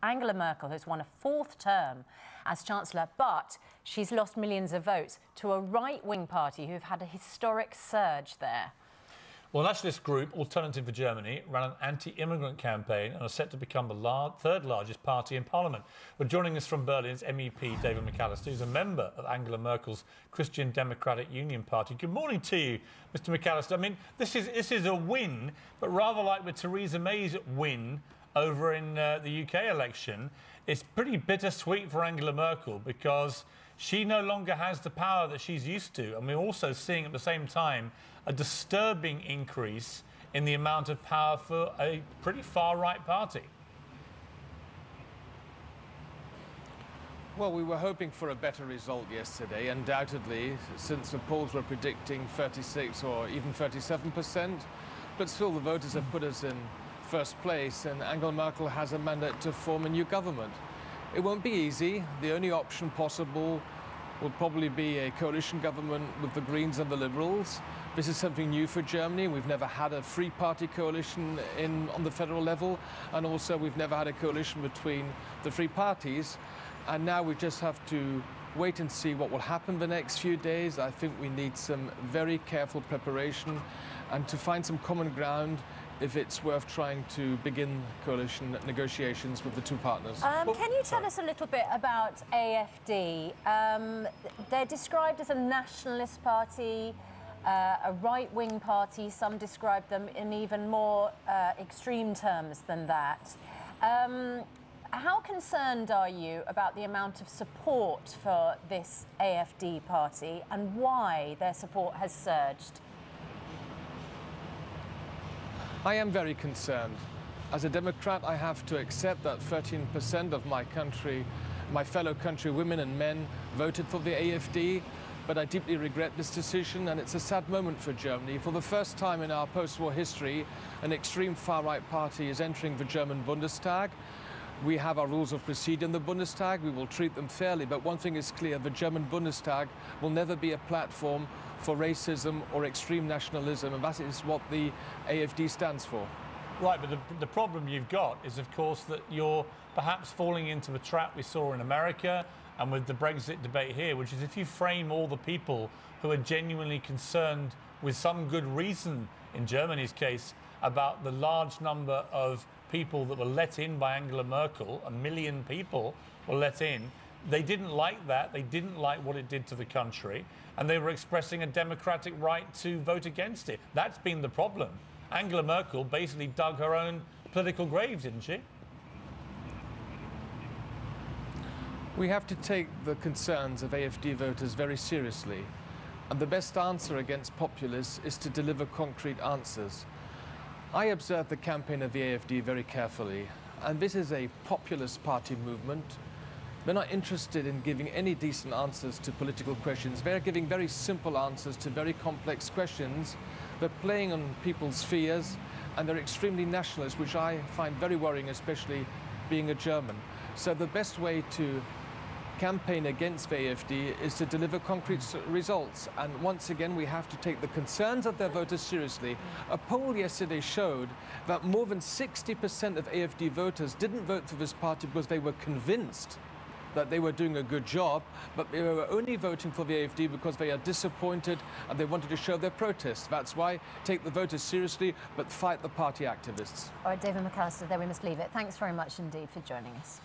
Angela Merkel has won a fourth term as Chancellor, but she's lost millions of votes to a right-wing party who've had a historic surge there. Well, nationalist group Alternative for Germany ran an anti-immigrant campaign and are set to become the third largest party in Parliament. Well, joining us from Berlin's MEP David McAllister, who's a member of Angela Merkel's Christian Democratic Union Party. Good morning to you, Mr. McAllister. I mean, this is a win, but rather like with Theresa May's win over in the UK election, it's pretty bittersweet for Angela Merkel because she no longer has the power that she's used to. And we're also seeing at the same time a disturbing increase in the amount of power for a pretty far-right party. Well, we were hoping for a better result yesterday, undoubtedly, since the polls were predicting 36 or even 37%. But still, the voters have put us in first place, and Angela Merkel has a mandate to form a new government. It won't be easy. The only option possible will probably be a coalition government with the Greens and the Liberals. This is something new for Germany. We've never had a three-party coalition on the federal level, and also we've never had a coalition between the three parties. And now we just have to wait and see what will happen the next few days. I think we need some very careful preparation and to find some common ground if it's worth trying to begin coalition negotiations with the two partners. Can you tell us a little bit about AfD? They're described as a nationalist party, a right-wing party. Some describe them in even more extreme terms than that. How concerned are you about the amount of support for this AfD party and why their support has surged? I am very concerned. As a Democrat, I have to accept that 13% of my country, my fellow countrywomen and men, voted for the AfD, but I deeply regret this decision, and it's a sad moment for Germany. For the first time in our post-war history, an extreme far-right party is entering the German Bundestag. We have our rules of procedure in the Bundestag. We will treat them fairly, but one thing is clear: the German Bundestag will never be a platform for racism or extreme nationalism, and that is what the AfD stands for. Right, but the problem you've got is, of course, that you're perhaps falling into the trap we saw in America and with the Brexit debate here, which is if you frame all the people who are genuinely concerned with some good reason, in Germany's case, about the large number of people that were let in by Angela Merkel, 1 million people were let in. They didn't like that. They didn't like what it did to the country, and they were expressing a democratic right to vote against it. That's been the problem. Angela Merkel basically dug her own political grave, didn't she? We have to take the concerns of AfD voters very seriously, and the best answer against populists is to deliver concrete answers. I observed the campaign of the AfD very carefully, and this is a populist party movement. They're not interested in giving any decent answers to political questions. They're giving very simple answers to very complex questions. They're playing on people's fears, and they're extremely nationalist, which I find very worrying, especially being a German. So the best way to campaign against the AfD is to deliver concrete results. And once again, we have to take the concerns of their voters seriously. A poll yesterday showed that more than 60% of AfD voters didn't vote for this party because they were convinced that they were doing a good job, but they were only voting for the AfD because they are disappointed and they wanted to show their protest. That's why take the voters seriously, but fight the party activists. All right, David McAllister, there we must leave it. Thanks very much indeed for joining us.